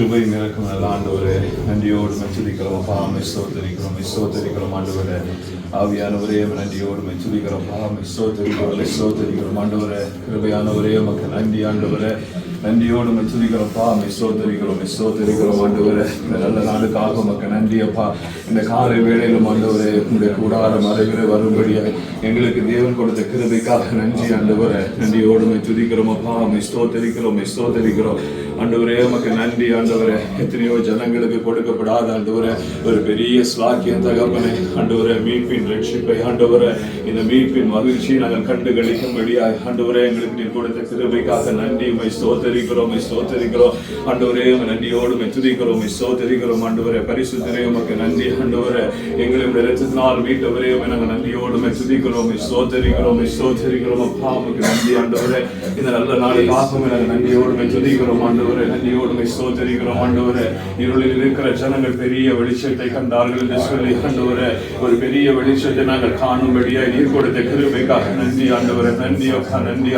கிருபையும் இறக்கும் நல்ல ஆண்டவரே, நன்றியோடு மெச்சுதிக்கிறோம் அப்பா, மெஸ்ஸோத்தரிக்கிறோம் ஆண்டவரே. ஆவியானவரே நன்றியோடு மெச்சுதிக்கிறோம் அப்பா, மெஸ்ஸோத்தரிக்கிறோம் ஆண்டவரே. கிருபையானவரே உமக்கு நன்றி ஆண்டவரே, நன்றியோடு மெச்சுதிக்கிறோம்ப்பா, மெஸ்ஸோத்தரிக்கிறோம் ஆண்டவரே. இந்த நல்ல நாளுக்காக உமக்கு நன்றி அப்பா. இந்த காலை வேளையிலும் ஆண்டவரே, உங்களுடைய கூடாரம் அறைவிலே வரும்படியாக எங்களுக்கு தேவன் கொடுத்த கிருபைக்காக நன்றி ஆண்டவரே. நன்றியோடு மெச்சுதிக்கிறோம் அப்பா, மெஸ்ஸோத்தரிக்கிறோம் ஆண்டவரே. உமக்கு நன்றி ஆண்டவரே. எத்தனையோ ஜனங்களுக்கு கொடுக்கப்படாத ஆண்டவரே ஒரு பெரிய ஸ்லாக்கியம் தகப்பனே ஆண்டவரே, மீட்பின் ரட்சிப்பை ஆண்டவரே, இந்த மீட்பின் மகிழ்ச்சியை நாங்கள் கண்டு களிக்கும்படியாக ஆண்டவரே எங்களுக்கு நீர் கொடுத்த கிருபைக்காக நன்றி. ஸ்தோத்தரிக்கிறோம் ஆண்டவரே, நன்றியோடு மெச்சுதிக்கிறோம் ஆண்டவரே. பரிசுத்தரே உமக்கு நன்றி ஆண்டவரே. எங்களுடைய இரத்தத்தினால் மீட்டவரே நாங்கள் நன்றியோடு மெச்சுதிக்கிறோம் அப்பா, உமக்கு நன்றி ஆண்டவரே. இந்த நல்ல நாளுக்காக நாங்கள் நன்றியோடு மெச்சுதிக்கிறோம் ஆண்டவரே, நன்றியோடு ஸ்தோத்தரிக்கிறோம் ஆண்டவரே. இருளில் இருக்கிற ஜனங்கள் பெரிய வெளிச்சத்தை கண்டார்கள் என்று சொல்லி ஆண்டவரே, ஒரு பெரிய வெளிச்சத்தை நாங்கள் காணும்படியாய் நீர் கொடுத்த கிருபைக்காக நன்றி ஆண்டவரே. நன்றி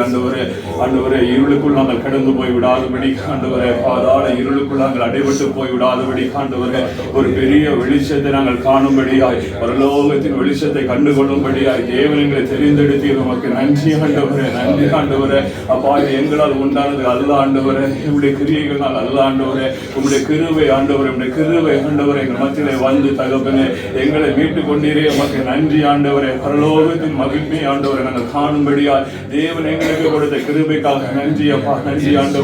ஆண்டவரே. ஆண்டவரே, இருளுக்குள் நாங்கள் கடந்து போய் விடாதபடி ஆண்டவரே, பாதாள இருளுக்குள் நாங்கள் அடைபட்டு போய் விடாதபடி ஆண்டவரே, ஒரு பெரிய வெளிச்சத்தை நாங்கள் காணும்படியாய், பரலோகத்தின் வெளிச்சத்தை கண்டுகொள்ளும்படியாய் தேவன் எங்களை தெரிந்தெடுத்து நமக்கு நன்றி ஆண்டவரே. அப்பா, இது எங்களால் உண்டானது அல்ல ஆண்டவரே, உங்களுடைய கிரியைகளால் அல்ல ஆண்டவரே. உங்களுடைய கிருபை ஆண்டவரே, எங்கள் மத்தியிலே வந்து தகப்பனே எங்களை மீட்டுக் கொண்டீரே, உமக்கு நன்றி ஆண்டவரே. பரலோகத்தின் மகிமை ஆண்டவரை நாங்கள் காணும்படியாய் தேவன் எங்களுக்கு கொடுத்த கிருபைக்காக நன்றி அப்பா, நன்றி ஆண்டவரே.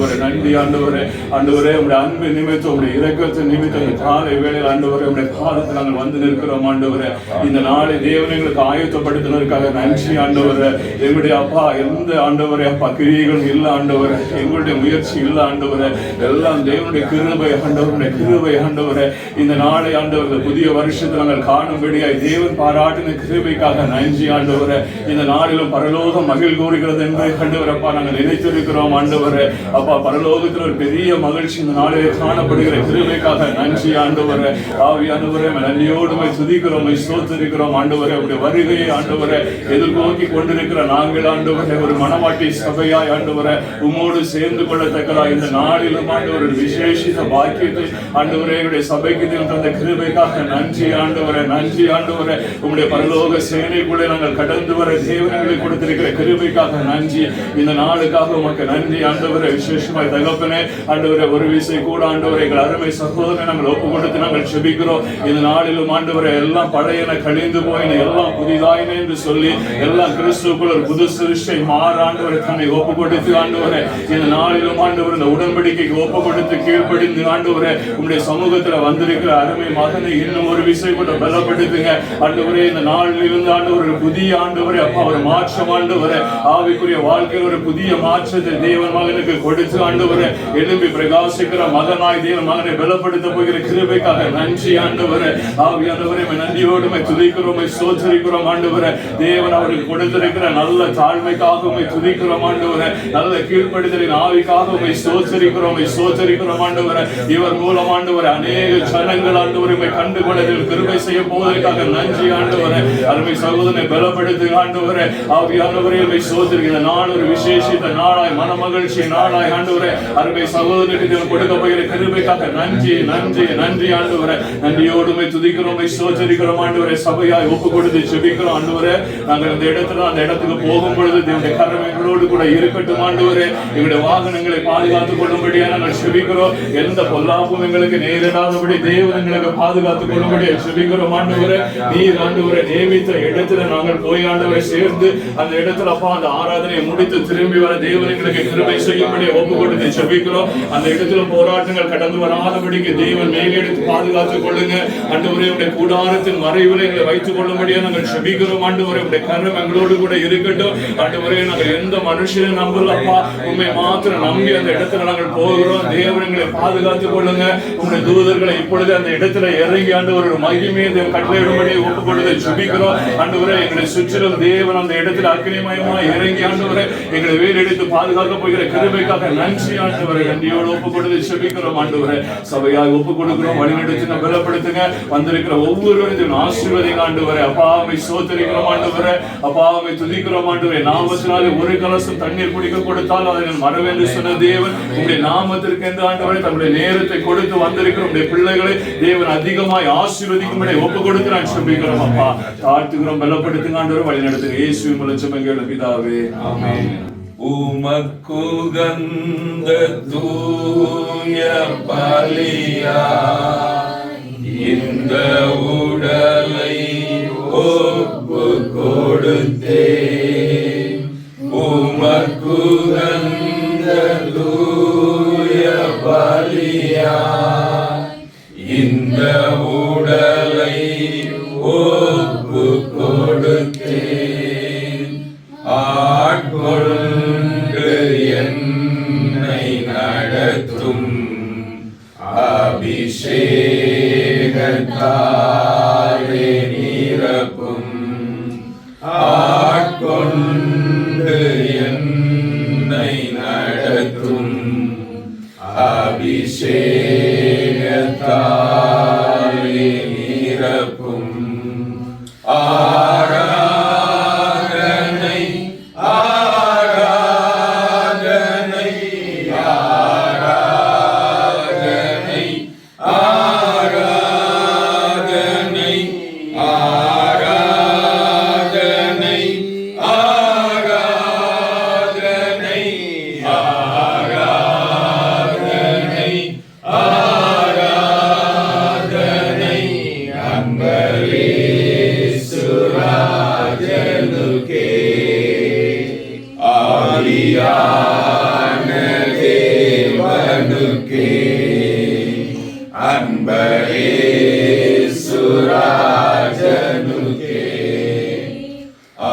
உங்களுடைய அன்பு நிமித்தம், உங்களுடைய இரக்கத்தின் நிமித்தம் காலை வேளையில் ஆண்டவரே உங்களுடைய பாதத்தில் நாங்கள் வந்து நிற்கிறோம் ஆண்டவரே. இந்த நாளை தேவன் எங்களுக்கு ஆயத்தப்படுத்தினதற்காக நன்றி ஆண்டவரே. எங்களுடைய அப்பா எந்த ஆண்டவரே அப்பா கிரியைகளும் இல்ல ஆண்டவரே, எங்களுடைய முயற்சி இல்ல ஆண்டவரே, எல்லாம் தேவனுடைய கிருபை ஆண்டவரே. இந்த நாளை ஆண்டவரே புதிய வருஷத்தில் நாங்கள் காணும்படியாய் தேவன் பாராட்டின கிருபைக்காக நன்றி ஆண்டவரே. இந்த நாளிலும் பரலோகம் மகிழ் கூறுகிறது என்பதை ஆண்டவரப்பா நாங்கள் நினைத்திருக்கிறோம் ஆண்டவரே. அப்பா, பரலோகத்தில் ஒரு பெரிய மகிழ்ச்சி இந்த நாளிலே காணப்படுகிற கிருபைக்காக நன்றி ஆண்டவரே. ஆவியானவரே, நன்றியோடு துதிக்கிறோம், ஸ்தோத்திரிக்கிறோம் ஆண்டவரே. உடைய வருகையை ஆண்டவரே எதிர்நோக்கி கொண்டிருக்கிற நாங்கள் ஆண்டவரே ஒரு மனவாட்டி சபையாய் ஆண்டவரே உம்மோடு சேர்ந்து கொள்ளத்தக்கதாய் இந்த நாளிலும் ஆண்டவர் விசேஷித்த பாக்கியத்தை ஆண்டவரே எங்களுடைய சபைக்கு தந்த கிருபைக்காக நன்றி ஆண்டவரே. உங்களுடைய பரலோக சேனைக்குள்ளே நாங்கள் கடந்து வர தேவனங்களை கொடுத்திருக்கிற கிருபைக்காக நன்றி. இந்த நாளுக்காக உமக்கு நன்றி ஆண்டவரே. விசேஷமாய் தகப்பனே ஆண்டவரே, ஒரு விசை கூட ஆண்டவரை எங்கள் அருமை சகோதரனை நாங்கள் ஒப்பு கொடுத்து நாங்கள் செபிக்கிறோம். இந்த நாளிலும் ஆண்டவரை எல்லாம் பழையன கழிந்து போயின, எல்லாம் புதிதாயின என்று சொல்லி எல்லாம் கிறிஸ்துக்குள் ஒரு புது சிருஷ்டை மாற ஆண்டவரை தன்னை ஒப்பு கொடுத்து ஆண்டவரை இந்த நாளிலும் ஆண்டவர் இந்த உடன்படிக்கைக்கு ஒப்பு கொடுத்து கீழ்ப்படிந்து ஆண்டவரே உங்களுடைய சமூகத்தில் வந்திருக்கிற அருமை மகனை இன்னும் ஒரு விசை கூட பலப்படுத்துங்க ஆண்டவரே. இந்த நாளில் இருந்து ஆண்டவர் ஒரு புதிய ஆண்டவரே அப்பா ஒரு மாற்றம் ஆண்டவரே, ஆவிக்குரிய வாழ்க்கையில் ஒரு புதிய மாற்றத்தை தேவன் மகனுக்கு கொடுத்து ஆண்டவரே எழுப்பி பிரகாசிக்கிற மகனாய் தேவன் மகனை பலப்படுத்த போகிற கிருபைக்காக நன்றி ஆண்டவரே. ஆவியானவரே, நன்றியோடு துதிக்கிறோம், ஸ்தோத்திரிக்கிறோம் ஆண்டவரே. தேவன் அவருக்கு கொடுத்திருக்கிற நல்ல தாழ்மைக்காக துதிக்கிறோம் ஆண்டவரே, நல்ல கீழ்ப்படுதலின் ஆவிக்காக ஸ்தோத்திரிக்கிறோம் ஆண்டவரே. இவர் மூலம் ஆண்டவரே அநேக ஜனங்கள் ஆண்டவரை கண்டுகொள்வதில் கிருபை செய்ய போவதற்காக நன்றி ஆண்டவரே. அருமை சகோதரனை பலப்படுத்து ஆண்டவரே. ஆவியானவரே, ஸ்தோத்திரிக்கிற நாள் ஒரு விசேஷித்த நாளாய் மனமகிழ்ச்சி நாளாய் ஆண்டவரே அருமை சகோதரனுக்கு கொடுக்க போகிற கிருபைக்காக நன்றி ஆண்டவரே. நன்றியோடு துதிக்கிறோம், ஸ்தோத்திரிக்கிறோம் ஆண்டவரே. சபையாய் ஒப்பு கொடுத்து செபிக்கிறோம் ஆண்டவரே. நாங்கள் இந்த இடத்துக்கு போகும் பொழுது தேவனுடைய கரம் எங்களோடு கூட இருக்கட்டும் ஆண்டவரே. எங்களுடைய வாகனங்களை பாதுகாத்துக் கொள்ளும்படியா நாங்கள் செபிக்கிறோம். எந்த பொல்லாப்பும் எங்களுக்கு நேரிடாதபடி தேவன் எங்களுக்கு பாதுகாத்துக் கொள்ளும்படியா செபிக்கிறோம் ஆண்டவரே. நீர் ஆண்டவரை நியமித்த இடத்துல நாங்கள் போய் ஆண்டவரை சேர்ந்து அந்த இடத்துல அப்பா அந்த ஆராதனையை முடித்து திரும்பி வர தேவன் எங்களுக்கு கிருபை செய்யும்படியா ஒப்பு கொடுத்து செபிக்கிறோம். அந்த இடத்துல போராட்டங்கள் கடந்து வராதபடிக்கு தேவன் மேலெடுத்து பாதுகாத்துக் கொள்ளுங்க ஆண்டவரே. உடைய கூடாரத்தின் மறைவில் எங்களை வைத்துக் கொள்ளும்படியா நாங்கள் செபிக்கிறோம் ஆண்டவரே. உடைய கரம் எங்களோடு கூட இருக்கட்டும் ஆண்டவரே. நாங்கள் எந்த மனுஷனை நம்பலப்பா, உண்மை மாத்திரம் நம்பி அந்த இடத்துல நாங்கள் போகிறோம். தேவன் எங்களை பாதுகாத்துக் கொள்ளுங்க. உங்களுடைய தூதர்களை இப்பொழுது அந்த இடத்துல இறங்கி ஆண்டவர் ஒரு மகிமையை கட்டளையிடும்படி ஒப்பு கொடுத்து ஜெபிக்கிறோம் ஆண்டவரே. எங்களை சுற்றிலும் தேவன் அந்த இடத்துல அக்கினிமயமாய் இறங்கி ஆண்டவரே எங்களை வேலெடுத்து பாதுகாக்க போகிற கிருபைக்காக கிருபைக்காக நன்றி ஆண்டவரே. நன்றியோடு ஒப்பு கொடுத்து செபிக்கிறோம் ஆண்டவரே. சபையாக ஒப்பு கொடுக்கிறோம். வழிநடத்தி பலப்படுத்துங்க. வந்திருக்கிற ஒவ்வொருவரையும் ஆசீர்வதிங்க ஆண்டவரே. அப்பாவை சோதரிக்கிறோம் ஆண்டவரே. அப்பாவை துதிக்கிறோம் ஆண்டவரே. நாமத்தினாலே ஒரு கலசம் தண்ணீர் குடிக்க கொடுத்தால் அதை மறவேண்டு சொன்ன தேவன் உங்களுடைய நாமத்திற்கு எந்த ஆண்டவரே தம்முடைய நேரத்தை கொடுத்து வந்திருக்கிற உங்களுடைய பிள்ளைகளை தேவன் அதிகமாய் ஆசீர்வதிக்கும்படி ஒப்பு கொடுத்து நான் செபிக்கிறோம் அப்பா. தாழ்த்துகிறோம். பலப்படுத்துங்க ஆண்டவரே. வழி நடத்துங்க. இயேசுவின் மூலம் ஜெபங்கள் பிதாவே. ஆமென். உமக்குகந்த தூய பலியா இந்த உடலை ஒப்பு கொடுத்தே. உமக்குகந்த தூய பலியா இந்த உடலை ஒப்பு கொடுத்தே. ஆட்கொண்டு என்னை நடத்தும் அபிஷேகத்தாலே நிரப்பும். ஆட்கொண்டு என்னை நடத்தும் அபிஷேகத்தாலே நிரப்பும். ஆராதனை ஆராதனை ஆராதனை ஆராதனை ஆராதனை ஆராதனை ஆராதனை ஆராதனை அன்பரேசுராஜனுக்கே. ஆவியான தேவனுக்கே அன்பரேசுராஜனுக்கே.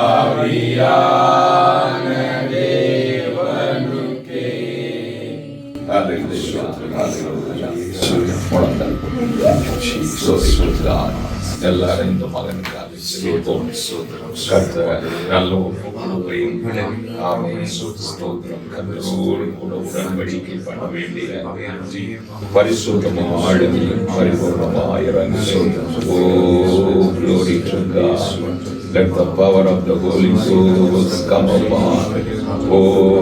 ஆவியான தேவனுக்கே. எல்லாரும் இந்த மகனுக்காக நல்ல ஒப்புக்கொடுப்பையும் கர்த்தரோடு கூட உடன்படிக்கை பண்ண வேண்டிய பரிசுத்தமும் ஆளுமையும் பரிபூர்ணமாக இறங்கு. ஓ glory to God. Let the power of the Holy Ghost come upon. Oh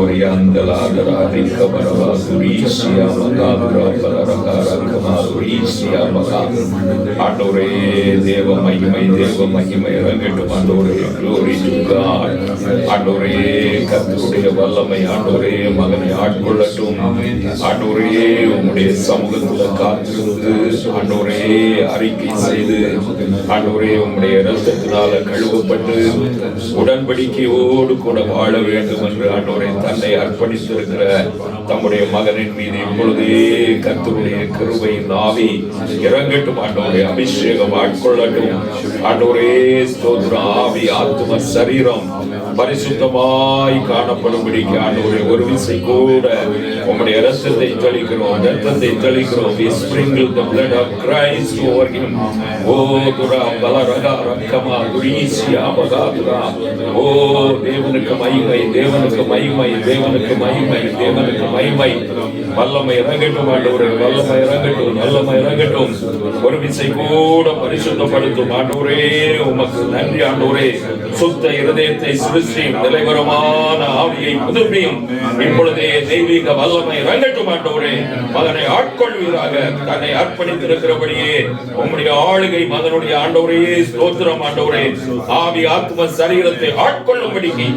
Riandaladara Rikabara Durisia Magadra Palaragara Kamarisia Magadra. Adore Deva Mahimai Deva Mahimai Rangetu Adore. Glory to God. Adore Katrude Vallamai Adore Magane Adkolatum. Adore Umude Samugathula Kaathirundi. Adore Arikai Seidu. Adore Umude Rastathinala கழுவப்பட்டு உடன்படிக்கையோடு கூட வாழ வேண்டும் என்று ஆண்டவரே தன்னை அர்ப்பணித்திருக்கிற தம்முடைய மகனின் மீது இப்பொழுதே கர்த்தருடைய கிருபையின் ஆவி இறங்கட்டும் ஆண்டவரே. அபிஷேகம் ஆட்கொள்ளட்டும் ஆண்டவரே. ஸ்தோத்திரம். ஆவி ஆத்தும சரீரம் பரிசுத்தமாய் காணப்படும்படிக்கு ஆண்டவரே ஒரு விசை கூட உம்முடைய இரத்தத்தை தெளிக்கிறோம். இரத்தத்தை தெளிக்கிறோம். We sprinkle the blood of Christ over him. ஓ துரா பலரகா ரக்கமா துரீசியா மகாதுரா. ஓ தேவனுக்கு மகிமை, தேவனுக்கு மகிமை, தேவனுக்கு மகிமை, தேவனுக்கு மகிமை. வல்லமை இறங்கட்டும் ஆண்டவரே. வல்லமை இறங்கட்டும். வல்லமை இறங்கட்டும். ஒரு விசை கூட பரிசுத்தப்படுத்தும் ஆண்டவரே. உமக்கு நன்றி ஆண்டவரே. சுத்த இருதயத்தை சிருஷ்டியும் நிலைவரமான ஆவியை புதுப்பியும். இப்பொழுதே தெய்வீக வல்லமை இறங்கட்டும் ஆண்டவரே. மகனை ஆட்கொள்வீராக. தன்னை அர்ப்பணித்திருக்கிறபடியே உம்முடைய ஆளுகை மகனுடைய ஆண்டவரே. ஸ்தோத்திரம் ஆண்டவரே. ஆவி ஆத்ம சரீரத்தை ஆட்கொள்ளும்படிக்கு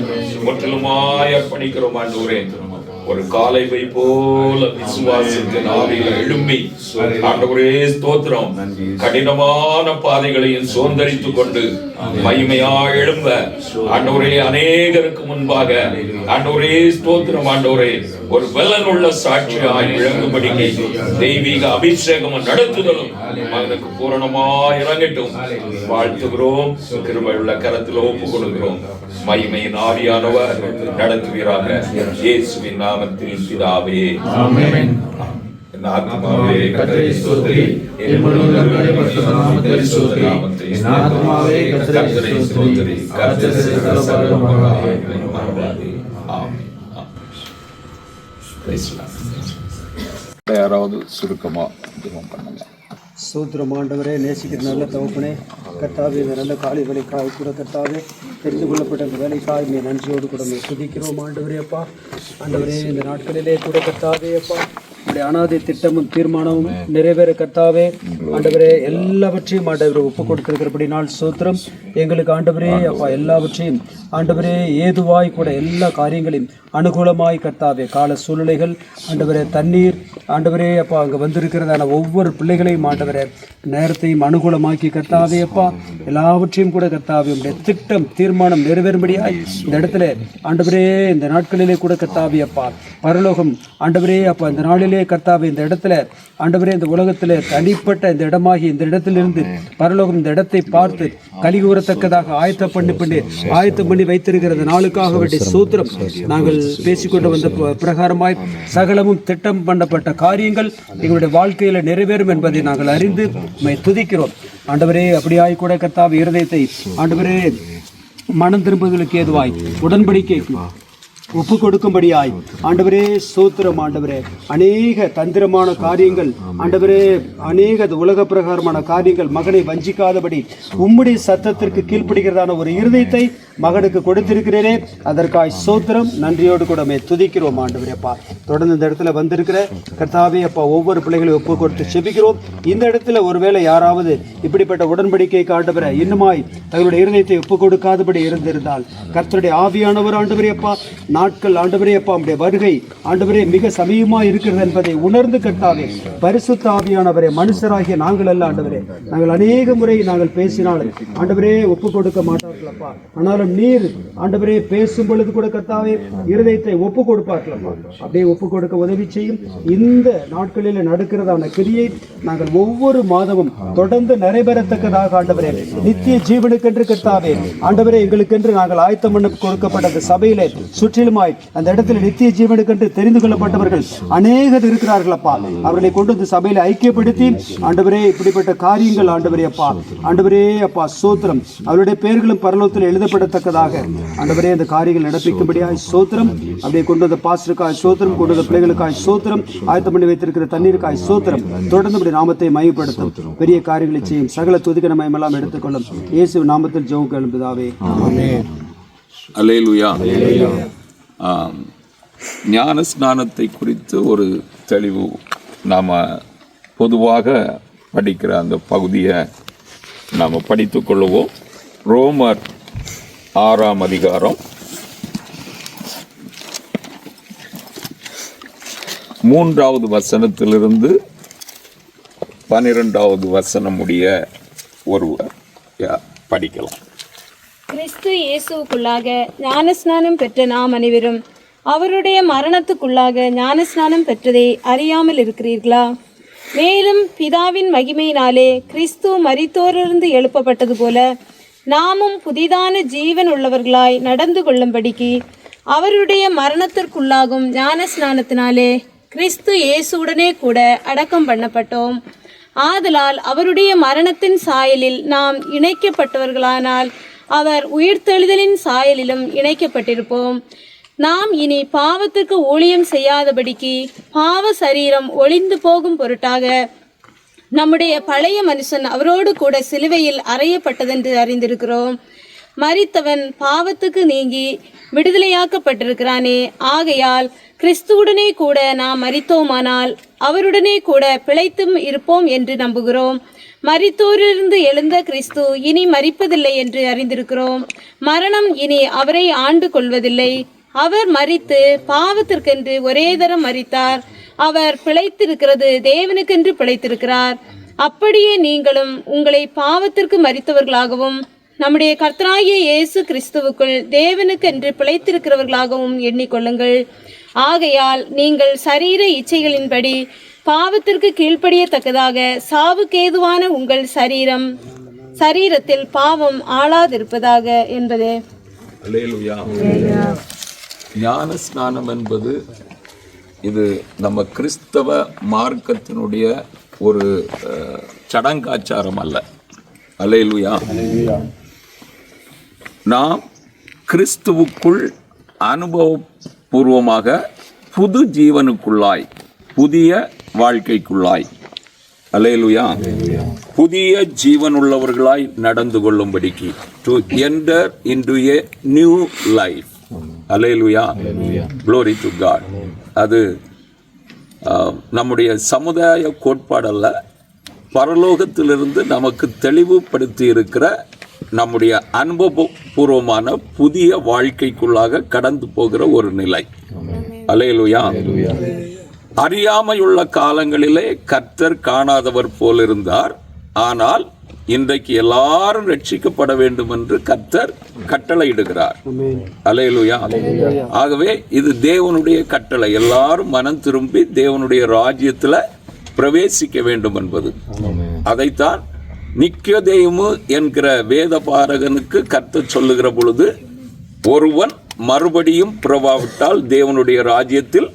முற்றிலுமாய் அர்ப்பணிக்கிறோம் ஆண்டவரே. ஒரு காலைவை போல விசுவாசத்தின் ஆவியில எழும்பி ஆண்டவரே ஸ்தோத்திரம். கடினமான பாதைகளையும் சோர்ந்தரித்துக் கொண்டு மகிமையா எழும்ப ஆண்டவரே அநேகருக்கு முன்பாக ஆண்டவரே ஸ்தோத்திரம் ஆண்டவரே ஒரு பலனுள்ள சாட்சியாய் விளங்கும்படிக்கு தெய்வீக அபிஷேகம் நடத்துதலும் மகனுக்கு பூரணமாய் இறங்கட்டும். வாழ்த்துகிறோம். கிருபையுள்ள கரத்தில் ஒப்பு கொடுக்கிறோம். மகிமையின் ஆவியானவர் நடத்துவீராக. இயேசுவின் நாமத்தில் பிதாவே. ஆமென். என் ஆத்துமாவே கர்த்தரை ஸ்தோத்திரி. என் முழு உள்ளமே நாமத்தை ஸ்தோத்திரி. என் ஆத்துமாவே கர்த்தரை ஸ்தோத்திரி. கர்த்தர் செய்த சகல உபகாரங்களையும் மறவாதே. ஆமென். யாராவது சுருக்கமா ஜெபம் பண்ணுங்க. சூத்திரம் ஆண்டவரே, நேசிக்கிற நல்ல தகப்பனே, கர்த்தாவே, இந்த நல்ல காலை வேலைக்காக கூட கர்த்தாவே தெரிந்து கொள்ளப்பட்ட அந்த வேலைக்காக நீ நன்றியோடு கூட துதிக்கிறோம் ஆண்டவரே. அப்பா ஆண்டவரே, இந்த நாட்களிலே கூட கர்த்தாவே அப்பா உடைய அனாதை திட்டமும் தீர்மானமும் நிறைவேற கர்த்தாவே ஆண்டவரே எல்லாவற்றையும் ஆண்டவரை ஒப்பு கொடுத்திருக்கிறபடினால் சூத்திரம். எங்களுக்கு ஆண்டவரே அப்பா எல்லாவற்றையும் ஆண்டவரே ஏதுவாய் கூட எல்லா காரியங்களையும் அனுகூலமாய் கர்த்தாவே கால சூழ்நிலைகள் ஆண்டவரே தண்ணீர் ஆண்டவரே அப்பா அங்கே வந்திருக்கிறதான ஒவ்வொரு பிள்ளைகளையும் ஆண்டவரே நேரத்தையும் அனுகூலமாக்கி கர்த்தாவே அப்பா எல்லாவற்றையும் கூட கர்த்தாவே உடைய திட்டம் தீர்மானம் நிறைவேறும்படியாய் இந்த இடத்துல ஆண்டவரே இந்த நாட்களிலே கூட கர்த்தாவே அப்பா பரலோகம் ஆண்டவரே அப்பா இந்த நாளிலே கர்த்தாவே இந்த இடத்துல ஆண்டவரே இந்த உலகத்தில் தனிப்பட்ட இந்த இடமாகி இந்த இடத்திலிருந்து பரலோகம் இந்த இடத்தை பார்த்து கலிகூறத்தக்கதாக ஆயத்தம் பண்ணி வைத்திருக்கிறது நாளுக்காக வேண்டிய சூத்திரம். நாங்கள் பேசிக்கொண்டு வந்த பிரகாரமாய் சகலமும் திட்டம் பண்ணப்பட்ட காரியங்கள் எங்களுடைய வாழ்க்கையில் நிறைவேறும் என்பதை நாங்கள் அறிந்து துதிக்கிறோம் ஆண்டவரே. அப்படியாய் கூட கர்த்தாவே இருதயத்தை ஆண்டவரே மனம் திரும்புவதற்கு ஏதுவாய் உடன்படிக்கைக்கு ஒப்பு கொடுக்கும்படியாய் ஆண்டவரே சூத்திரம். ஆண்டவரே அநேக தந்திரமான காரியங்கள் ஆண்டவரே அநேக உலக பிரகாரமான காரியங்கள் மகனை வஞ்சிக்காதபடி உம்முடைய சத்தத்திற்கு கீழ்ப்படுகிறதான ஒரு இருதயத்தை மகனுக்கு கொடுத்திருக்கிறேனே, அதற்காய் சூத்திரம். நன்றியோடு கூட துதிக்கிறோம் ஆண்டவரே. அப்பா தொடர்ந்து இந்த இடத்துல வந்திருக்கிற கர்த்தாவே அப்பா ஒவ்வொரு பிள்ளைகளையும் ஒப்பு கொடுத்து செபிக்கிறோம். இந்த இடத்துல ஒருவேளை யாராவது இப்படிப்பட்ட உடன்படிக்கைக்கு ஆண்டவரை இன்னுமாய் தங்களுடைய இருதயத்தை ஒப்பு கொடுக்காதபடி இருந்திருந்தால் கர்த்தருடைய ஆவியானவர் ஆண்டவரே அப்பா நாட்கள் ஆண்டவரே அப்பா நம்முடைய வருகை ஆண்டவரே மிக சமீபமாக இருக்கிறது என்பதை உணர்ந்து கர்த்தாவே பரிசுத்த ஆவியானவரே மனுஷராகிய நாங்கள் அல்ல ஆண்டவரே, நாங்கள் அநேக முறை நாங்கள் பேசினாலும் ஆண்டவரே ஒப்பு கொடுக்க மாட்டார்களப்பா. ஆனாலும் நீர் ஆண்டவரே பேசும் பொழுது கூட கர்த்தாவே இருதயத்தை ஒப்பு கொடுப்பார்களப்பா. அப்படியே ஒப்பு கொடுக்க உதவி செய்யும். இந்த நாட்களில் நடக்கிறதான கிரியை நாங்கள் ஒவ்வொரு மாதமும் தொடர்ந்து நிறைவேறத்தக்கதாக ஆண்டவரே நித்திய ஜீவனுக்கென்று கர்த்தாவே ஆண்டவரே எங்களுக்கென்று நாங்கள் ஆயத்தம் பண்ண கொடுக்கப்பட்ட அந்த சபையிலே சுற்றிலுமாய் அந்த இடத்துல நித்திய ஜீவனுக்கென்று தெரிந்து கொள்ளப்பட்டவர்கள் அநேகர் இருக்கிறார்களப்பா. அவர்களை கொண்டு இந்த சபையில ஐக்கியப்படுத்தி ஆண்டவரே இப்படிப்பட்ட காரியங்கள் ஆண்டவரே அப்பா சோத்திரம் அவருடைய பெயர்களும் பரலோகத்தில் எழுதப்படத்தக்கதாக ஆண்டவரே அந்த காரியங்கள் நடப்பிக்கும்படியாய் சோத்திரம். அப்படியே கொண்டு வந்த பாஸ்டருக்காய் சோத்திரம், கொண்டு வந்த பிள்ளைகளுக்காய் சோத்திரம், ஆயத்தம் பண்ணி வைத்திருக்கிற தண்ணீருக்காய் சோத்திரம். தொடர்ந்து அப்படி நாமத்தை மையப்படுத்தும் பெரிய காரியங்களை செய்யும் சகல துதிக்க மயமெல்லாம் எடுத்துக்கொள்ளும் இயேசு நாமத்தில் ஜெபம் கேளும்பதாவே ஆமென். அல்லேலூயா. ஞான ஸ்நானத்தை குறித்து ஒரு தெளிவு நாம் பொதுவாக படிக்கிற அந்த பகுதியை நாம் படித்துக் கொள்ளுவோம். ரோமர் 6ஆம் அதிகாரம் 3வது வசனத்திலிருந்து 12வது வசனம் முடிய ஒருவர் படிக்கலாம். கிறிஸ்து இயேசுவுக்குள்ளாக ஞானஸ்நானம் பெற்ற நாம் அனைவரும் அவருடைய மரணத்துக்குள்ளாக ஞானஸ்நானம் பெற்றதை அறியாமல் இருக்கிறீர்களா? மேலும் பிதாவின் மகிமையினாலே கிறிஸ்து மரித்தோரிலிருந்து எழுப்பப்பட்டது போல நாமும் புதிதான ஜீவன் உள்ளவர்களாய் நடந்து கொள்ளும்படிக்கு அவருடைய மரணத்திற்குள்ளாகும் ஞானஸ்நானத்தினாலே கிறிஸ்து இயேசுவுடனே கூட அடக்கம் பண்ணப்பட்டோம். ஆதலால் அவருடைய மரணத்தின் சாயலில் நாம் இணைக்கப்பட்டவர்களானால் அவர் உயிர்த்தெழுதலின் சாயலிலும் இணைக்கப்பட்டிருப்போம். நாம் இனி பாவத்திற்கு ஊழியம் செய்யாதபடிக்கு பாவ சரீரம் ஒளிந்து போகும் பொருட்டாக நம்முடைய பழைய மனுஷன் அவரோடு கூட சிலுவையில் அறையப்பட்டதென்று அறிந்திருக்கிறோம். மரித்தவன் பாவத்துக்கு நீங்கி விடுதலையாக்கப்பட்டிருக்கிறானே, ஆகையால் கிறிஸ்துவுடனே கூட நாம் மரித்தோமானால் அவருடனே கூட பிழைத்தும் இருப்போம் என்று நம்புகிறோம். மரித்தோரிலிருந்து எழுந்த கிறிஸ்து இனி மரிப்பதில்லை என்று அறிந்திருக்கிறோம். மரணம் இனி அவரை ஆண்டு கொள்வதில்லை. அவர் மரித்து பாவத்திற்கென்று ஒரே தரம் மரித்தார். அவர் பிழைத்திருக்கிறது தேவனுக்கென்று பிழைத்திருக்கிறார். அப்படியே நீங்களும் உங்களை பாவத்திற்கு மரித்தவர்களாகவும் நம்முடைய கர்த்தராகிய இயேசு கிறிஸ்துவுக்குள் தேவனுக்கென்று பிழைத்திருக்கிறவர்களாகவும் எண்ணிக்கொள்ளுங்கள். ஆகையால் நீங்கள் சரீர இச்சைகளின்படி பாவத்திற்கு கீழ்ப்படியத்தக்கதாக சாவுக்கேதுவான உங்கள் சரீரத்தில் பாவம் ஆளாதிருப்பதாக என்பதே. அல்லேலூயா. ஞான ஸ்நானம் என்பது இது நம்ம கிறிஸ்தவ மார்க்கத்தினுடைய ஒரு சடங்காச்சாரம் அல்ல. அல்லேலூயா. நாம் கிறிஸ்துவுக்குள் அனுபவபூர்வமாக புது ஜீவனுக்குள்ளாய், புதிய வாழ்க்கைக்குள்ளாய், அல்லேலூயா, புதிய ஜீவனுள்ளவர்களாய் நடந்து கொள்ளும்படிக்கு, to enter into a new life. Alleluia, glory to God. அது நம்முடைய சமுதாய கோட்பாடல்ல, பரலோகத்திலிருந்து நமக்கு தெளிவுபடுத்தி இருக்கிற நம்முடைய அனுபவபூர்வமான புதிய வாழ்க்கைக்குள்ளாக கடந்து போகிற ஒரு நிலை. அல்லேலூயா. அறியாமையுள்ள காலங்களிலே கர்த்தர் காணாதவர் போல் இருந்தார். ஆனால் இன்றைக்கு எல்லாரும் ரட்சிக்கப்பட வேண்டும் என்று கர்த்தர் கட்டளையிடுகிறார். அல்லேலூயா. ஆகவே இது தேவனுடைய கட்டளை, எல்லாரும் மனம் திரும்பி தேவனுடைய ராஜ்யத்தில் பிரவேசிக்க வேண்டும் என்பது. அதைத்தான் நிக்கோதேமு என்கிற வேத பாரகனுக்கு கர்த்தர் சொல்லுகிற பொழுது, ஒருவன் மறுபடியும் பிறவாவிட்டால் தேவனுடைய ராஜ்யத்தில்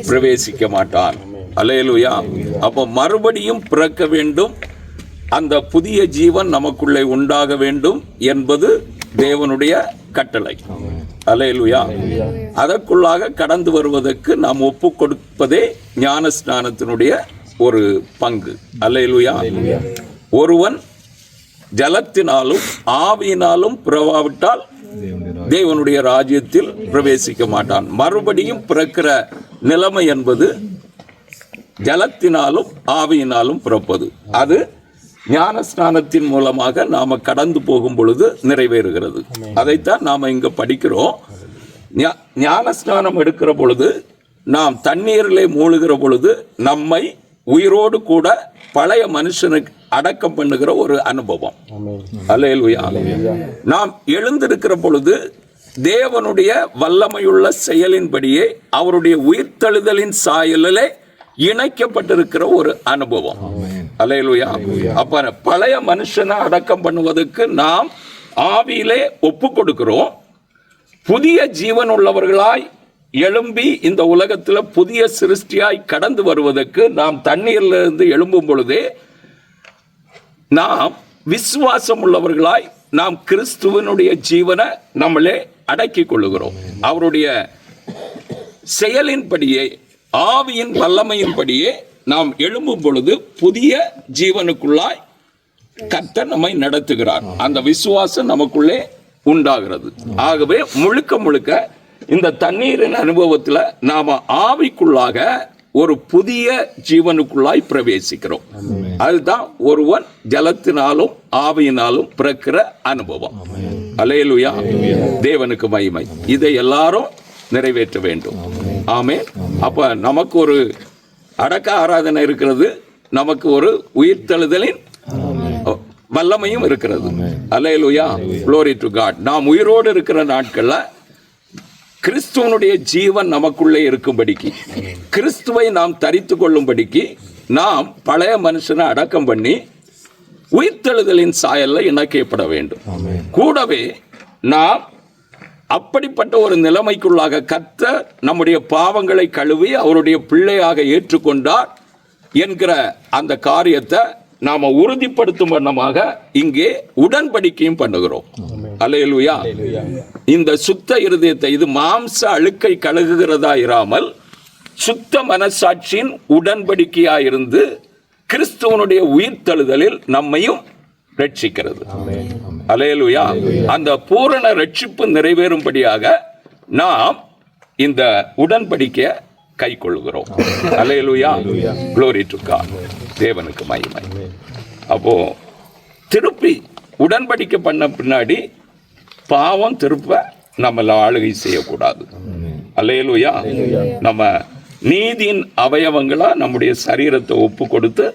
பிரவேசிக்க மாட்டான். அல்லேலூயா. அப்போ மறுபடியும் பிறக்க வேண்டும், அந்த புதிய ஜீவன் நமக்குள்ளே உண்டாக வேண்டும் என்பது தேவனுடைய கட்டளை. அல்லேலூயா. அதற்குள்ளாக கடந்து வருவதற்கு நாம் ஒப்பு கொடுப்பதே ஞான ஸ்நானத்தினுடைய ஒரு பங்கு. அல்லேலூயா. ஒருவன் ஜலத்தினாலும் ஆவியினாலும் பிறவாவிட்டால் தேவனுடைய ராஜ்யத்தில் பிரவேசிக்க மாட்டான். மறுபடியும் பிறக்கிற நிலைமை என்பது ஜலத்தினாலும் ஆவியினாலும் பிறப்பது. அது ஞான ஸ்நானத்தின் மூலமாக நாம கடந்து போகும் பொழுது நிறைவேறுகிறது. அதைத்தான் நாம இங்க படிக்கிறோம். ஞான ஸ்நானம் எடுக்கிற பொழுது, நாம் தண்ணீரிலே மூழ்கிற பொழுது நம்மை உயிரோடு கூட பழைய மனுஷனுக்கு அடக்கம் பண்ணுகிற ஒரு அனுபவம். அல்லேலூயா. நாம் எழுந்திருக்கிற பொழுது தேவனுடைய வல்லமையுள்ள செயலின்படியே அவருடைய உயிர்த்தெழுதலின் சாயலிலே இணைக்கப்பட்டிருக்கிற ஒரு அனுபவம். அல்லேலூயா. அப்ப பழைய மனுஷனை அடக்கம் பண்ணுவதற்கு நாம் ஆவியிலே ஒப்பு கொடுக்கிறோம். புதிய ஜீவன் உள்ளவர்களாய் எழும்பி இந்த உலகத்தில் புதிய சிருஷ்டியாய் கடந்து வருவதற்கு நாம் தண்ணீரிலிருந்து எழும்பும் பொழுதே நாம் விசுவாசம் உள்ளவர்களாய் நாம் கிறிஸ்துவனுடைய ஜீவனை நம்மளே அடக்கிக் கொள்ளுகிறோம். அவருடைய செயலின்படியே, ஆவியின் வல்லமையின்படியே நாம் எழும்பும் பொழுது புதிய ஜீவனுக்குள்ளாய் கர்த்தர் நம்மை நடத்துகிறார். அந்த விசுவாசம் நமக்குள்ளே உண்டாகிறது. ஆகவே முழுக்க முழுக்க இந்த தண்ணீரின் அனுபவத்தில் நாம ஆவிக்குள்ளாக ஒரு புதிய ஜீவனுக்குள்ளாய் பிரவேசிக்கிறோம். அதுதான் ஒருவன் ஜலத்தினாலும் ஆவியினாலும் பிறக்கிற அனுபவம். அல்லேலூயா. தேவனுக்கு மகிமை. இதை எல்லாரும் நிறைவேற்ற வேண்டும். ஆமென். அப்ப நமக்கு ஒரு அடக்க ஆராதனை இருக்கிறது, நமக்கு ஒரு உயிர்த்தெழுதலின் வல்லமையும் இருக்கிறது. அல்லேலூயா. glory to God. நாம் உயிரோடு இருக்கிற நாட்கள்ல கிறிஸ்துவனுடைய ஜீவன் நமக்குள்ளே இருக்கும்படிக்கு, கிறிஸ்துவை நாம் தரித்து கொள்ளும்படிக்கு நாம் பழைய மனுஷனை அடக்கம் பண்ணி உயிர்த்தெழுதலின் சாயல்ல இணைக்கப்பட வேண்டும். கூடவே நாம் அப்படிப்பட்ட ஒரு நிலைமைக்குள்ளாக கர்த்தர் நம்முடைய பாவங்களை கழுவி அவருடைய பிள்ளையாக ஏற்றுக்கொண்டார் என்கிற அந்த காரியத்தை நாம உறுதிப்படுத்தும் வண்ணமாக இங்கே உடன்படிக்கையும் பண்ணுகிறோம். அல்லேலூயா. இந்த சுத்த இருதயத்தை, இது மாம்ச அழுக்கை கழுகுகிறதா இராமல் சுத்த மனசாட்சியின் உடன்படிக்கையாயிருந்து கிறிஸ்துவனுடைய உயிர்த்தெழுதலில் நம்மையும் ரட்சிக்கிறது. அல்லேலூயா. அந்த பூரண ரட்சிப்பு நிறைவேறும்படியாக நாம் இந்த உடன்படிக்கையை கை கொள்கிறோம். அல்லேலூயா. glory to God. தேவனுக்கு மகிமை. அப்போ திருப்பி உடன்படிக்கை பண்ண பின்னாடி பாவம் திருப்ப நம்மள ஆளுகை செய்யக்கூடாது. அல்லேலூயா. நம்ம நீதியின் அவயவங்களா நம்முடைய சரீரத்தை ஒப்பு கொடுத்து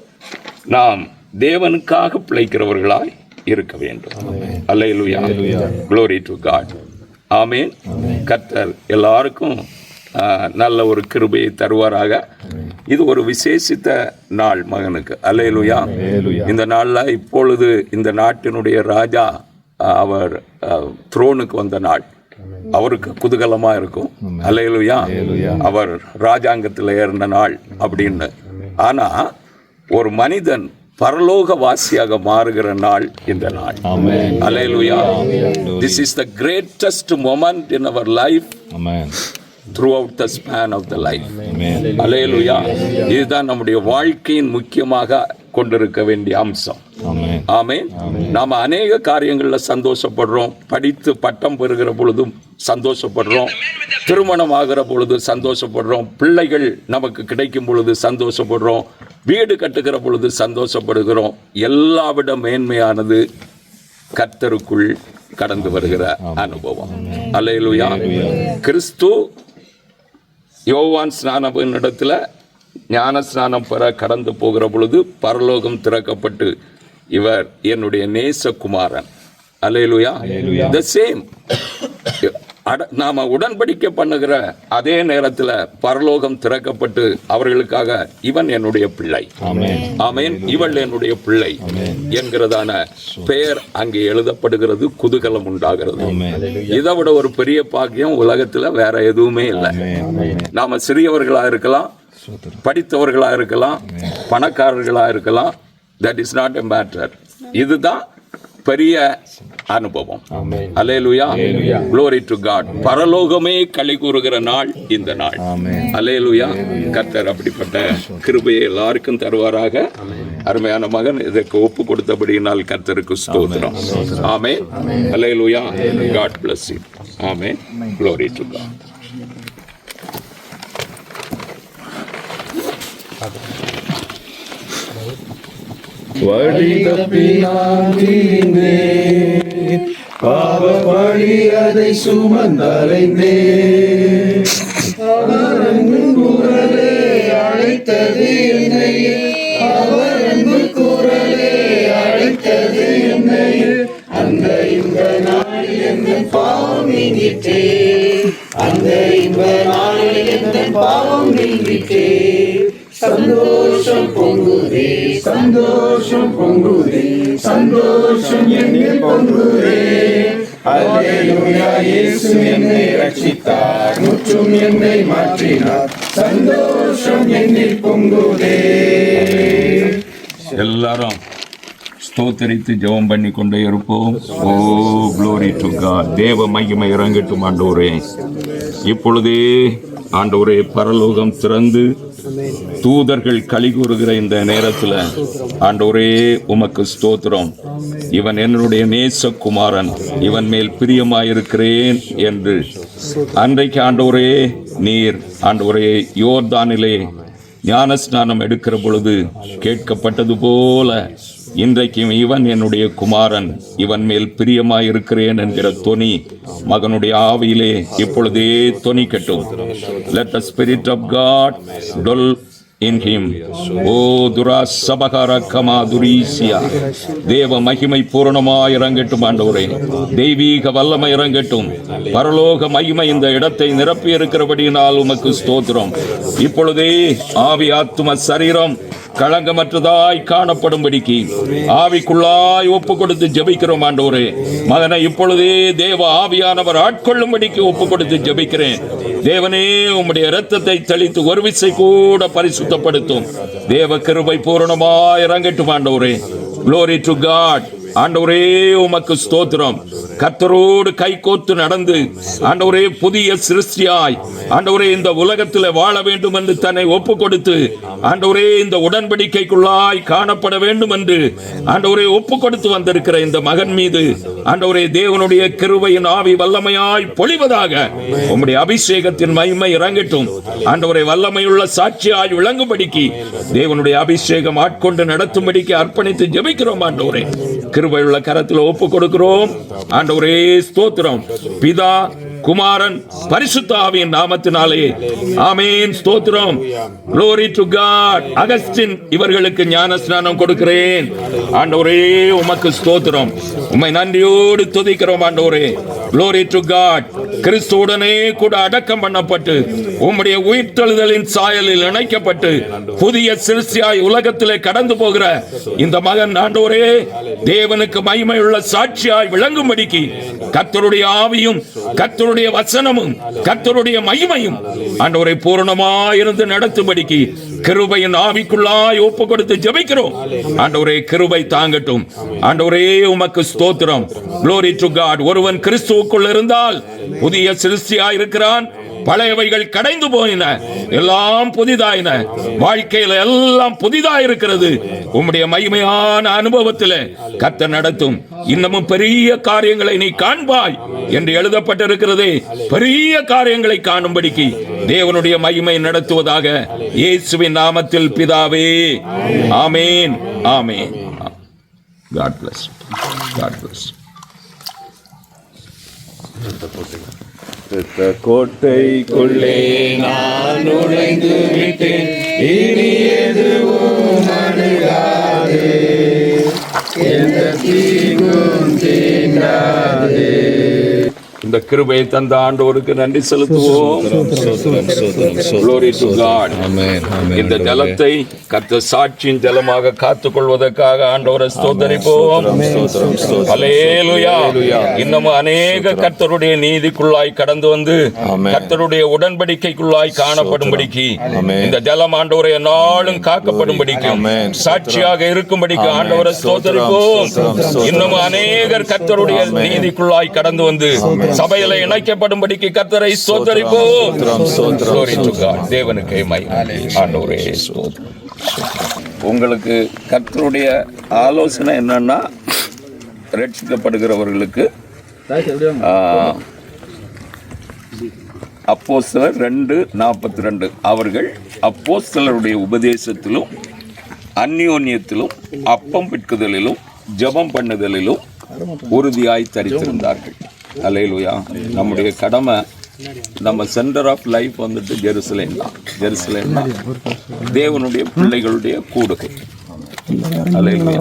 நாம் தேவனுக்காக பிழைக்கிறவர்களாய் இருக்க வேண்டும். அல்லேலூயா. glory to God. ஆமென். கர்த்தர் எல்லாருக்கும் நல்ல ஒரு கிருபையை தருவாராக. இது ஒரு விசேஷித்த நாள் மகனுக்கு. அல்லேலூயா. இந்த நாள்ல இப்பொழுது இந்த நாட்டினுடைய ராஜா அவர் த்ரோனுக்கு வந்த நாள். அவருக்கு குதூகலமா இருக்கும். அல்லேலூயா. அவர் ராஜாங்கத்தில் ஏறின நாள் அப்படின்னு. ஆனா ஒரு மனிதன் பரலோக வாசியாக மாறுகிற நாள் இந்த நாள். Hallelujah. This is the greatest moment in our life. throughout the span of the life. அல்லேலூயா. இதுதான் நம்முடைய வாழ்க்கையின் முக்கியமாக கொண்டிருக்க வேண்டிய அம்சம். ஆமென். நாம அநேக காரியங்கள்ல சந்தோஷப்படுறோம். படித்து பட்டம் பெறுகிற பொழுதும் சந்தோஷப்படுறோம். திருமணம் ஆகிற பொழுது சந்தோஷப்படுறோம். பிள்ளைகள் நமக்கு கிடைக்கும் பொழுது சந்தோஷப்படுறோம். வீடு கட்டுகிற பொழுது சந்தோஷப்படுகிறோம். எல்லாவிட மேன்மையானது கர்த்தருக்குள் கடந்து வருகிற அனுபவம். அல்லேலூயா. கிறிஸ்து யோவான் ஸ்நானபின் இடத்துல ஞான ஸ்நானம் பெற கடந்து போகிற பொழுது பரலோகம் திறக்கப்பட்டு, இவர் என்னுடைய நேசகுமாரன். அல்லேலூயா. the same. நாம உடன்படிக்கை பண்ணுகிற அதே நேரத்தில் பரலோகம் திறக்கப்பட்டு அவர்களுக்காக இவன் என்னுடைய பிள்ளை, ஆமென், இவள் என்னுடைய பிள்ளை என்கிறதான பெயர் அங்கே எழுதப்படுகிறது. குதூகலம் உண்டாகிறது. இதை விட ஒரு பெரிய பாக்கியம் உலகத்துல வேற எதுவுமே இல்லை. நாம சிறியவர்களா இருக்கலாம், படித்தவர்களா இருக்கலாம், பணக்காரர்களா இருக்கலாம், that is not a matter. இதுதான் பெரிய அனுபவம். அல்லேலூயா. glory to God. பரலோகமே களி கூறுகிற நாள் இந்த நாள். அல்லேலூயா. கர்த்தர் அப்படிப்பட்ட கிருபையை எல்லாருக்கும் தருவாராக. அருமையான மகன் இதற்கு ஒப்பு கொடுத்தபடியினால் கர்த்தருக்கு ஸ்தோத்திரம். ஆமென். அல்லேலூயா. God bless you. Amen. glory to God. வழி தப்பி நான் தீர்ந்தேன், பாவ வழி அதை சுமந்தலைந்தேன். அவர் அன்பு குரலே அழைத்தது என்னையே, அவர் அன்பு குரலே அழைத்தது என்னையே. அந்த இந்த நாளில் எந்த பாவம் நீங்கிட்டே, அந்த இந்த நாளில் எந்த பாவம் நீங்கிட்டே. சந்தோஷம் பொங்குதே, சந்தோஷம் பொங்குதே, சந்தோஷம் என்னில் பொங்குதே. அல்லேலூயா. இயேசு என்னை ரட்சித்தார், முற்றும் என்னை மாற்றினார். சந்தோஷம் என்னில் பொங்குதே. எல்லாரும் ஸ்தோத்தரித்து ஜெபம் பண்ணி கொண்டே இருப்போம். ஓ glory to God. தேவ மகிமை இறங்கட்டும் ஆண்டவரே. இப்பொழுதே ஆண்டவரே பரலோகம் திறந்து தூதர்கள் களி கூறுகிற இந்த நேரத்தில் ஆண்டவரே உமக்கு ஸ்தோத்திரம். இவன் என்னுடைய நேசகுமாரன், இவன் மேல் பிரியமாயிருக்கிறேன் என்று அன்றைக்கு ஆண்டவரே நீர் ஆண்டவரே யோர்தானிலே ஞானஸ்நானம் எடுக்கிற பொழுது கேட்கப்பட்டது போல இன்றைக்கும் இவன் என்னுடைய குமாரன், இவன் மேல் பிரியமாயிருக்கிறேன் என்கிற தொனி மகனுடைய ஆவியிலே இப்பொழுதே தொனிக்கட்டும். Let the Spirit of God dwell in him. ஓ துரா சபகார கமா துரீசியா. தேவ மகிமை பூரணமாய் இறங்கட்டும் ஆண்டவரே. தெய்வீக வல்லமை இறங்கட்டும். பரலோக மகிமை இந்த இடத்தை நிரப்பி இருக்கிறபடியினால் உமக்கு ஸ்தோத்திரம். இப்பொழுதே ஆவி ஆத்தும சரீரம் களங்கமற்றதாய் காணப்படும்படிக்கு ஆவிக்குள்ளாய் ஒப்பு கொடுத்து ஜெபிக்கிறோம் ஆண்டவரே. மகனை இப்பொழுதே தேவ ஆவியானவர் ஆட்கொள்ளும்படிக்கு ஒப்பு கொடுத்து ஜெபிக்கிறேன். தேவனே உம்முடைய இரத்தத்தை தெளித்து ஒரு விசை கூட பரிசுத்தப்படுத்தும். தேவ கிருபை பூரணமாய் இறங்கட்டும் ஆண்டவரே. glory to God. ஆண்டவரே உமக்கு ஸ்தோத்திரம். கர்த்தரோடு கைகோத்து நடந்து ஆண்டவரே புதிய சிருஷ்டியாய் ஆண்டவரே இந்த உலகத்தில் வாழ வேண்டும் என்று தன்னை ஒப்பு கொடுத்து ஆண்டவரே இந்த உடன்படிக்கைக்குள்ளாய் காணப்பட வேண்டும் என்று ஆண்டவரே ஒப்பு கொடுத்து வந்திருக்கிற இந்த மகன் மீது ஆண்டவரே தேவனுடைய கிருபையின் ஆவி வல்லமையாய் பொழிவதாக. உம்முடைய அபிஷேகத்தின் மகிமை இறங்கட்டும் ஆண்டவரே. வல்லமையுள்ள சாட்சியாய் விளங்கும்படிக்கு தேவனுடைய அபிஷேகம் ஆட்கொண்டு நடத்தும்படிக்கு அர்ப்பணித்து ஜெபிக்கிறோம் ஆண்டவரே. கிருபையுள்ள கரத்தில் ஒப்பு கொடுக்கிறோம் ஆண்டவரே. ஸ்தோத்திரம். பிதா குமாரன் பரிசுத்த ஆவியின் நாமத்தினாலே ஆமென். ஸ்தோத்திரம். glory to God. அகஸ்டின் இவர்களுக்கு ஞான ஸ்நானம் கொடுக்கிறேன் ஆண்டவரே. உமக்கு ஸ்தோத்திரம். உம்மை நன்றியோடு துதிக்கிறோம் ஆண்டவரே. glory to God. கிறிஸ்துவுடனே கூட அடக்கம் பண்ணப்பட்டு உம்முடைய உயிர்த்தெழுதலின் சாயலில் இணைக்கப்பட்டு புதிய சிருஷ்டியாய் உலகத்திலே கடந்து போகிற இந்த மகன் ஆண்டவரே தேவனுக்கு மகிமையுள்ள சாட்சியாய் விளங்கும்படிக்கு கர்த்தருடைய ஆவியும் கர்த்தருடைய வசனமும் கர்த்தருடைய மகிமையும் ஆண்டவரை பூரணமாயிருந்து நடத்தும்படிக்கு கிருபையின் ஆவிக்குள்ளாய் ஒப்பு கொடுத்து ஜெபிக்கிறோம் ஆண்டவரே. கிருபை தாங்கட்டும் ஆண்டவரே. உமக்கு ஸ்தோத்திரம். glory to God. ஒருவன் கிறிஸ்துவுக்குள் இருந்தால் புதிய சிருஷ்டியாய் இருக்கிறான். பழையவைகள் கடைந்து போயின, எல்லாம் புதிதாயின. வாழ்க்கையில எல்லாம் புதிதாயிருக்கிறது. உம்முடைய மகிமையான அனுபவத்தில் கர்த்தர் நடத்தும். இன்னமும் பெரிய காரியங்களை நீ காண்பாய் என்று எழுதப்பட்டிருக்கிறது. பெரிய காரியங்களை காணும்படிக்கு தேவனுடைய மகிமை நடத்துவதாக இயேசுவின் நாமத்தில் பிதாவே. ஆமேன், ஆமேன். God bless. God bless. கோட்டைக்குள்ளே நான் நுழைந்து விட்டேன், இனி எதுவும் அணுகாது, எந்த தீங்கும் தீண்டாது. இந்த கிருபையை தந்த ஆண்டவருக்கு நன்றி செலுத்துவோம். Glory to God. இந்த ஜலத்தை கர்த்தர் சாட்சியின் ஜலமாக காத்துக் கொள்வதற்காக ஆண்டவரை ஸ்தோத்தரிப்போம். ஹல்லேலூயா. இன்னமும் அநேக கர்த்தருடைய நீதிக்குள்ளாய் கடந்து வந்து கர்த்தருடைய உடன்படிக்கைக்குள்ளாய் காணப்படும்படிக்கு இந்த ஜலம் ஆண்டவரை நாளும் காக்கப்படும்படிக்கு சாட்சியாக இருக்கும்படிக்கு ஆண்டவரை ஸ்தோத்தரிப்போம். இன்னமும் அநேகர் கர்த்தருடைய நீதிக்குள்ளாய் கடந்து வந்து சபையில இணைக்கப்படும்படிக்கு கர்த்தரை ஸ்தோத்தரிப்போம். தேவனுக்கு மகிமை. ஆண்டவரே ஸ்தோத்திரம். உங்களுக்கு கர்த்தருடைய ஆலோசனை என்னன்னா, ரட்சிக்கப்படுகிறவர்களுக்கு அப்போஸ்தலர் 2:42 அவர்கள் அப்போஸ்தலருடைய உபதேசத்திலும் அந்யோன்யத்திலும் அப்பம் பிட்குதலிலும் ஜெபம் பண்ணுதலிலும் உறுதியாய் தரித்திருந்தார்கள். அல்லேலூயா. நம்முடைய கடமை, நம்ம சென்டர் ஆஃப் லைஃப் வந்துட்டு ஜெருசலேம் தான். ஜெருசலேம் தான் தேவனுடைய பிள்ளைகளுடைய கூடுகை. அல்லேலூயா.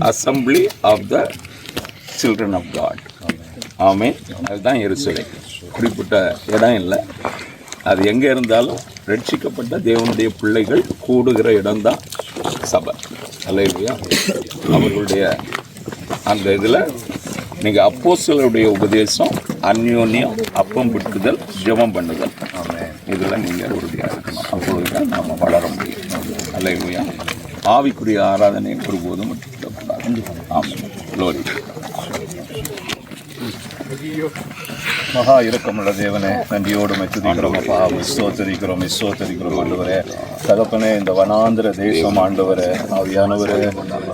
Assembly of the children of God. ஆமென். அதுதான் எருசலேம். குறிப்பிட்ட இடம் இல்லை, அது எங்கே இருந்தாலும் ரட்சிக்கப்பட்ட தேவனுடைய பிள்ளைகள் கூடுகிற இடம்தான் சபை. அல்லேலூயா. அவர்களுடைய அந்த இதில் நீங்கள் அப்போஸ்தலருடைய உபதேசம், அந்யோன்யம், அப்பம் பிட்டுதல், ஜெபம் பண்ணுதல், இதில் நீங்கள் உறுதியாக இருக்கணும். அப்பொழுது தான் நாம் வளர முடியும். அல்லேலூயா. ஆவிக்குரிய ஆராதனை ஒருபோதும் விட்டுவிடக்கூடாது. ஆமாம். க்ளோரி. மகா இரக்கமுள்ள தேவனே, நன்றியோடு மெச்சுதிக்கிறோம் அப்பா. ஸ்தோத்தரிக்கிறோம், ஸ்தோத்தரிக்கிறோம் ஆண்டவரே. தகப்பனே, இந்த வனாந்திர தேசம் ஆண்டவரே, ஆவியானவரே,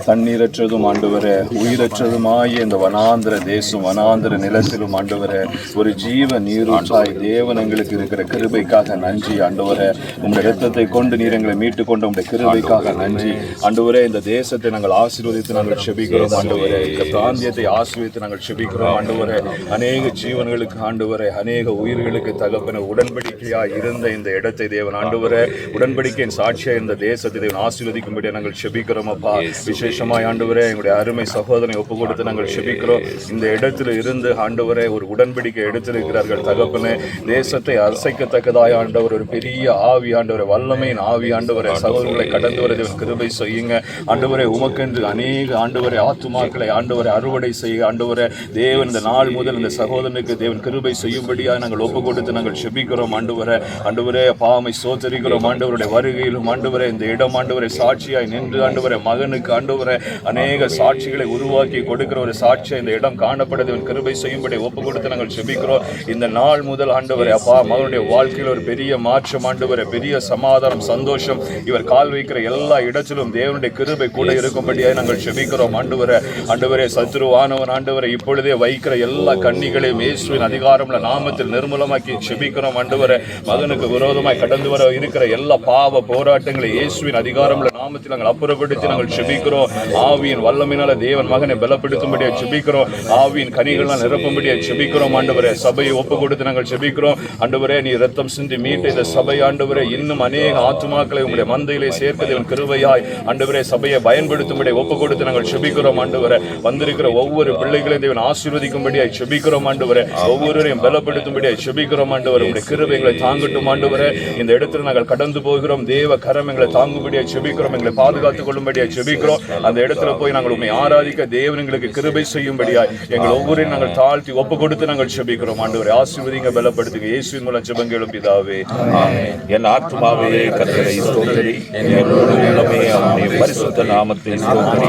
தண்ணீரற்றதும் ஆண்டவரே, உயிரற்றதுமாகிய இந்த வனாந்திர தேசம், வனாந்திர நிலத்திலும் ஆண்டவரே, ஒரு ஜீவ நீரூற்றாய் தேவன் எங்களுக்கு இருக்கிற கிருபைக்காக நன்றி ஆண்டவரே. உங்களுடைய இரத்தத்தை கொண்டு நீர் எங்களை மீட்டு கொண்ட உங்களுடைய கிருபைக்காக நன்றி ஆண்டவரே. இந்த தேசத்தை நாங்கள் ஆசீர்வதித்து நாங்கள் செபிக்கிறோம் ஆண்டவரே. இந்த பிராந்தியத்தை ஆசீர்வதித்து நாங்கள் செபிக்கிறோம் ஆண்டவரே. அநேக ஜீவன்களுக்கு ஆண்டவரே, அநேக உயிர்களுக்கு தகப்பன உடன்படிக்கையாய் இருந்த இந்த இடத்தை தேவன் ஆண்டவரே, உடன்படிக்கையின் சாட்சியா இந்த தேசத்தை தேவன் ஆசீர்வதிக்கும்படியா நாங்கள் செபிக்கிறோம் அப்பா. விசேஷமாய் ஆண்டவரே, எங்களுடைய அருமை சகோதரனை ஒப்பு கொடுத்து நாங்கள் செபிக்கிறோம். இந்த இடத்துல இருந்து ஆண்டவரே ஒரு உடன்படிக்கை எடுத்திருக்கிறார்கள் தகப்பனே. தேசத்தை அசைக்கத்தக்கதாய் ஆண்டவர் ஒரு பெரிய ஆவி ஆண்டவரை, வல்லமையின் ஆவி ஆண்டவரை, சகோதரர்களை கடந்து வர தேவன் கிருபை செய்யுங்க ஆண்டவரே. உமக்கென்று அநேக ஆண்டவரை ஆத்துமாக்களை ஆண்டவரை அறுவடை செய்ய ஆண்டவரை தேவன் இந்த நாள் முதல் இந்த சகோதரனுக்கு தேவன் கிருபை செய்யும்படியாக நாங்கள் ஒப்பு கொடுத்து நாங்கள் செபிக்கிறோம் ஆண்டவரே. ஆண்டவரே, பாமை சோதரிக்கிறோம் ஆண்டவருடைய வருகையிலும் ஆண்டவரே. இந்த இடம் ஆண்டவரை சாட்சியாய் நின்று ஆண்டவரை, மகனுக்கு ஆண்டவரை அநேக சாட்சிகளை உருவாக்கி கொடுக்கிற ஒரு சாட்சியை இந்த இடம் காணப்பட தேவன் கிருபை செய்யும்படி ஒப்பு கொடுத்து நாங்கள் செபிக்கிறோம். இந்த நாள் முதல் ஆண்டவரை அப்பா, மகனுடைய வாழ்க்கையில் ஒரு பெரிய மாற்றம் ஆண்டவரை, பெரிய சமாதானம், சந்தோஷம், இவர் கால் வைக்கிற எல்லா இடத்திலும் தேவனுடைய கிருபை கூட இருக்கும்படியாக நாங்கள் செபிக்கிறோம் ஆண்டவரை. ஆண்டவரே, சத்துருவானவன் ஆண்டவரை இப்பொழுதே வைக்கிற எல்லா கண்ணிகளையும் இயேசுவின் அதிகாரமுள்ள நாமத்தில் நிர்மூலமாக்கி செபிக்கிறோம் ஆண்டவரே. மகனுக்கு விரோதமாய் கடந்து வர இருக்கிற எல்லா பாவ போராட்டங்களை இயேசுவின் அதிகாரமுள்ள நாமத்தில் நாங்கள் அப்புறப்படுத்தி நாங்கள் செபிக்கிறோம். ஆவியின் வல்லமையினால தேவன் மகனை பலப்படுத்தும்படியாக செபிக்கிறோம். ஆவியின் கனிகளால் நிரப்பும்படியாக செபிக்கிறோம் ஆண்டவரே. சபையை ஒப்பு கொடுத்து நாங்கள் செபிக்கிறோம் ஆண்டவரே. நீ ரத்தம் சிந்தி மீட்ட இந்த சபை ஆண்டவரே, இன்னும் அநேக ஆத்துமாக்களை உங்களுடைய மந்தையிலே சேர்க்க தேவன் கிருபையாய் ஆண்டவரே சபையை பயன்படுத்தும்படியாக ஒப்பு கொடுத்து நாங்கள் செபிக்கிறோம் ஆண்டவரே. வந்திருக்கிற ஒவ்வொரு பிள்ளைகளையும் தேவன் ஆசீர்வதிக்கும்படியாக செபிக்கிறோம் ஆண்டவரே. ஒவ்வொருவரையும் பலப்படுத்தும்படியாக செபிக்கிறோம் ஆண்டவரே. உங்களுடைய கிருபை எங்களை தாங்கட்டும் ஆண்டவரே. இந்த இடத்துல நாங்கள் கடந்து போகிறோம், தேவ கரம் எங்களை தாங்கும்படியாக செபிக்கிறோம். எங்களை பாதுகாத்துக் கொள்ளும்படியாக செபிக்கிறோம். அந்த இடத்துல போய் நாங்கள் உண்மை ஆராதிக்க தேவன் எங்களுக்கு கிருபை செய்யும்படியாய் எங்கள் ஒவ்வொருவரையும் நாங்கள் தாழ்த்தி ஒப்பு கொடுத்து நாங்கள் செபிக்கிறோம் ஆண்டவரே. ஆசீர்வதிங்க, பலப்படுத்துங்க. இயேசுவின் மூலம் ஜெபங்களும் பிதாவே, ஆமென். என் ஆத்துமாவே கர்த்தரை ஸ்தோத்திரி, என்னோட உள்ளமே அவருடைய பரிசுத்த நாமத்தை ஸ்தோத்திரி.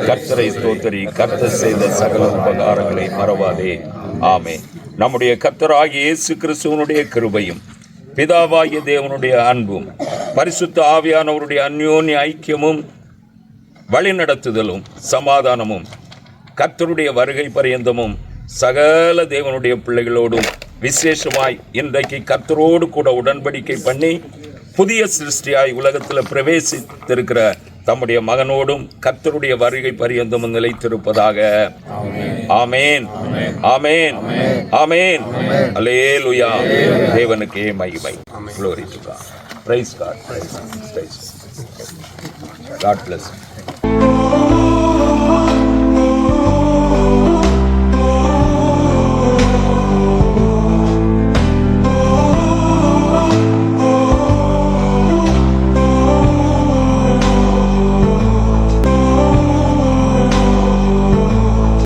கர்த்தரை ஸ்தோத்திரி, கர்த்தர் செய்த சகல உபகாரங்களை மறவாதே. ஆமென். நம்முடைய கர்த்தராகிய இயேசு கிறிஸ்துவினுடைய கிருபையும் பிதாவாகிய தேவனுடைய அன்பும் பரிசுத்த ஆவியானவருடைய அந்யோன்ய ஐக்கியமும் வழிநடத்துதலும் சமாதானமும் கர்த்தருடைய வருகை பரியந்தமும் சகல தேவனுடைய பிள்ளைகளோடும் விசேஷமாய் இன்றைக்கு கர்த்தரோடு கூட உடன்படிக்கை பண்ணி புதிய சிருஷ்டியாய் உலகத்தில் பிரவேசித்திருக்கிற தம்முடைய மகனோடும் கர்த்தருடைய வருகை பரியந்தமும் நிலைத்திருப்பதாக. ஆமேன், ஆமேன், ஆமேன். அல்லேலூயா. தேவனுக்கே மகிமை. Glory to God. Praise God. Praise God. God bless you.